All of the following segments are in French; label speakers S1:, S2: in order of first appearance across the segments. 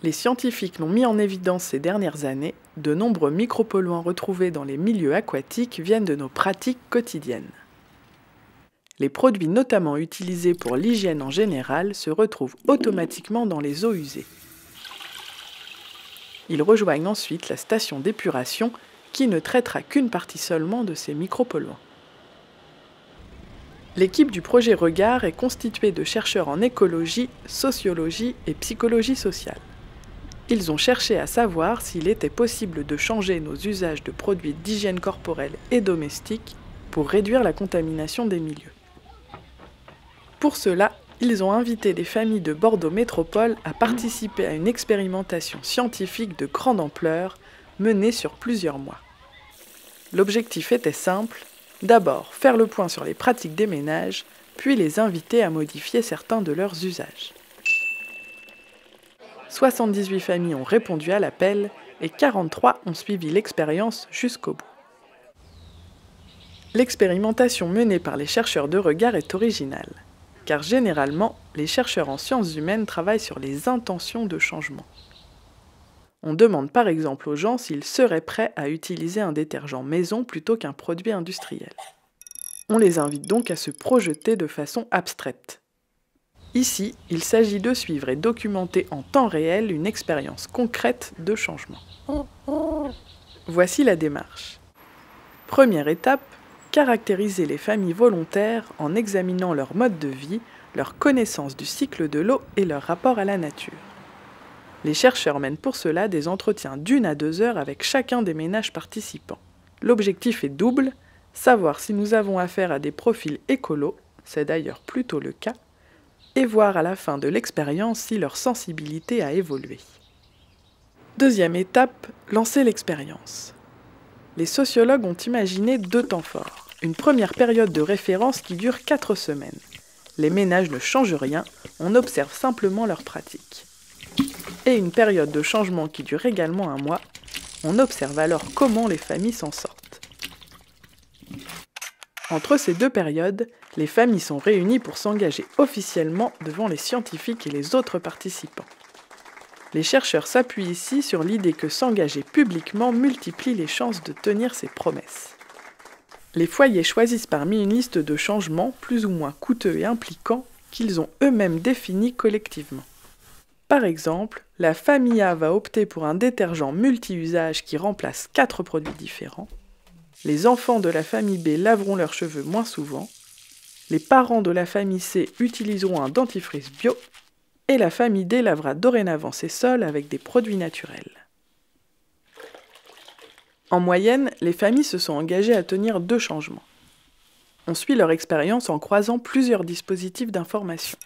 S1: Les scientifiques l'ont mis en évidence ces dernières années, de nombreux micropolluants retrouvés dans les milieux aquatiques viennent de nos pratiques quotidiennes. Les produits notamment utilisés pour l'hygiène en général se retrouvent automatiquement dans les eaux usées. Ils rejoignent ensuite la station d'épuration qui ne traitera qu'une partie seulement de ces micropolluants. L'équipe du projet Regard est constituée de chercheurs en écologie, sociologie et psychologie sociale. Ils ont cherché à savoir s'il était possible de changer nos usages de produits d'hygiène corporelle et domestique pour réduire la contamination des milieux. Pour cela, ils ont invité des familles de Bordeaux Métropole à participer à une expérimentation scientifique de grande ampleur menée sur plusieurs mois. L'objectif était simple, d'abord faire le point sur les pratiques des ménages, puis les inviter à modifier certains de leurs usages. 78 familles ont répondu à l'appel et 43 ont suivi l'expérience jusqu'au bout. L'expérimentation menée par les chercheurs de Regard est originale, car généralement, les chercheurs en sciences humaines travaillent sur les intentions de changement. On demande par exemple aux gens s'ils seraient prêts à utiliser un détergent maison plutôt qu'un produit industriel. On les invite donc à se projeter de façon abstraite. Ici, il s'agit de suivre et documenter en temps réel une expérience concrète de changement. Voici la démarche. Première étape, caractériser les familles volontaires en examinant leur mode de vie, leur connaissance du cycle de l'eau et leur rapport à la nature. Les chercheurs mènent pour cela des entretiens d'1 à 2 heures avec chacun des ménages participants. L'objectif est double, savoir si nous avons affaire à des profils écolos, c'est d'ailleurs plutôt le cas, et voir à la fin de l'expérience si leur sensibilité a évolué. Deuxième étape, lancer l'expérience. Les sociologues ont imaginé 2 temps forts. Une première période de référence qui dure 4 semaines. Les ménages ne changent rien, on observe simplement leurs pratiques. Et une période de changement qui dure également 1 mois, on observe alors comment les familles s'en sortent. Entre ces 2 périodes, les familles sont réunies pour s'engager officiellement devant les scientifiques et les autres participants. Les chercheurs s'appuient ici sur l'idée que s'engager publiquement multiplie les chances de tenir ses promesses. Les foyers choisissent parmi une liste de changements plus ou moins coûteux et impliquants qu'ils ont eux-mêmes définis collectivement. Par exemple, la famille A va opter pour un détergent multi-usage qui remplace 4 produits différents. Les enfants de la famille B laveront leurs cheveux moins souvent. Les parents de la famille C utiliseront un dentifrice bio. Et la famille D lavera dorénavant ses sols avec des produits naturels. En moyenne, les familles se sont engagées à tenir 2 changements. On suit leur expérience en croisant plusieurs dispositifs d'information.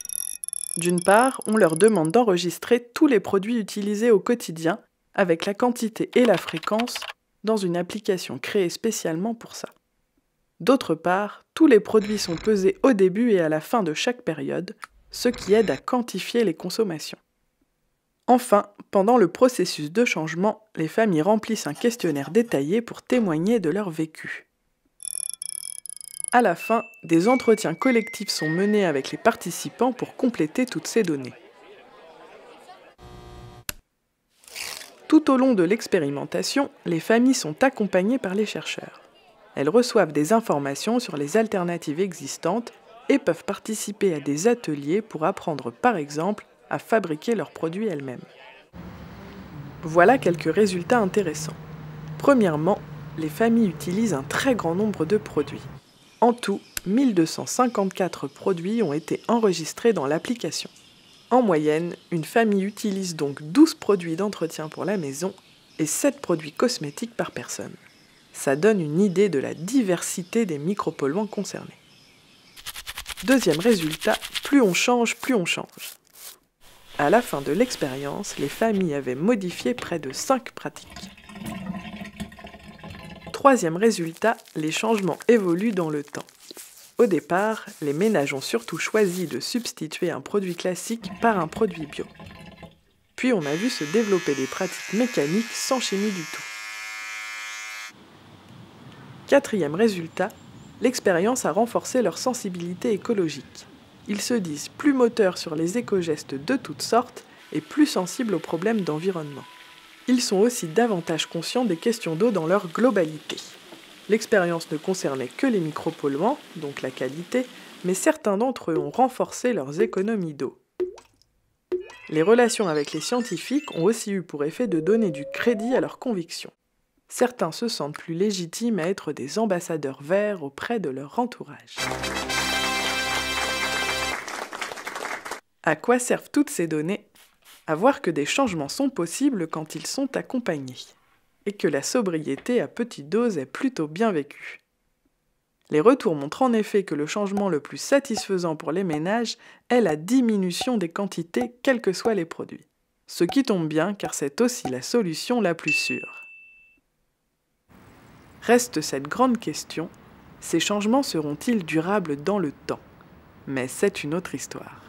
S1: D'une part, on leur demande d'enregistrer tous les produits utilisés au quotidien, avec la quantité et la fréquence, dans une application créée spécialement pour ça. D'autre part, tous les produits sont pesés au début et à la fin de chaque période, ce qui aide à quantifier les consommations. Enfin, pendant le processus de changement, les familles remplissent un questionnaire détaillé pour témoigner de leur vécu. À la fin, des entretiens collectifs sont menés avec les participants pour compléter toutes ces données. Tout au long de l'expérimentation, les familles sont accompagnées par les chercheurs. Elles reçoivent des informations sur les alternatives existantes et peuvent participer à des ateliers pour apprendre par exemple à fabriquer leurs produits elles-mêmes. Voilà quelques résultats intéressants. Premièrement, les familles utilisent un très grand nombre de produits. En tout, 1254 produits ont été enregistrés dans l'application. En moyenne, une famille utilise donc 12 produits d'entretien pour la maison et 7 produits cosmétiques par personne. Ça donne une idée de la diversité des micropolluants concernés. Deuxième résultat, plus on change, plus on change. À la fin de l'expérience, les familles avaient modifié près de 5 pratiques. Troisième résultat, les changements évoluent dans le temps. Au départ, les ménages ont surtout choisi de substituer un produit classique par un produit bio. Puis on a vu se développer des pratiques mécaniques sans chimie du tout. Quatrième résultat, L'expérience a renforcé leur sensibilité écologique. Ils se disent plus moteurs sur les éco-gestes de toutes sortes et plus sensibles aux problèmes d'environnement. Ils sont aussi davantage conscients des questions d'eau dans leur globalité. L'expérience ne concernait que les micropolluants, donc la qualité, mais certains d'entre eux ont renforcé leurs économies d'eau. Les relations avec les scientifiques ont aussi eu pour effet de donner du crédit à leurs convictions. Certains se sentent plus légitimes à être des ambassadeurs verts auprès de leur entourage. À quoi servent toutes ces données ? À voir que des changements sont possibles quand ils sont accompagnés, et que la sobriété à petite dose est plutôt bien vécue. Les retours montrent en effet que le changement le plus satisfaisant pour les ménages est la diminution des quantités, quels que soient les produits. Ce qui tombe bien car c'est aussi la solution la plus sûre. Reste cette grande question, ces changements seront-ils durables dans le temps ? Mais c'est une autre histoire.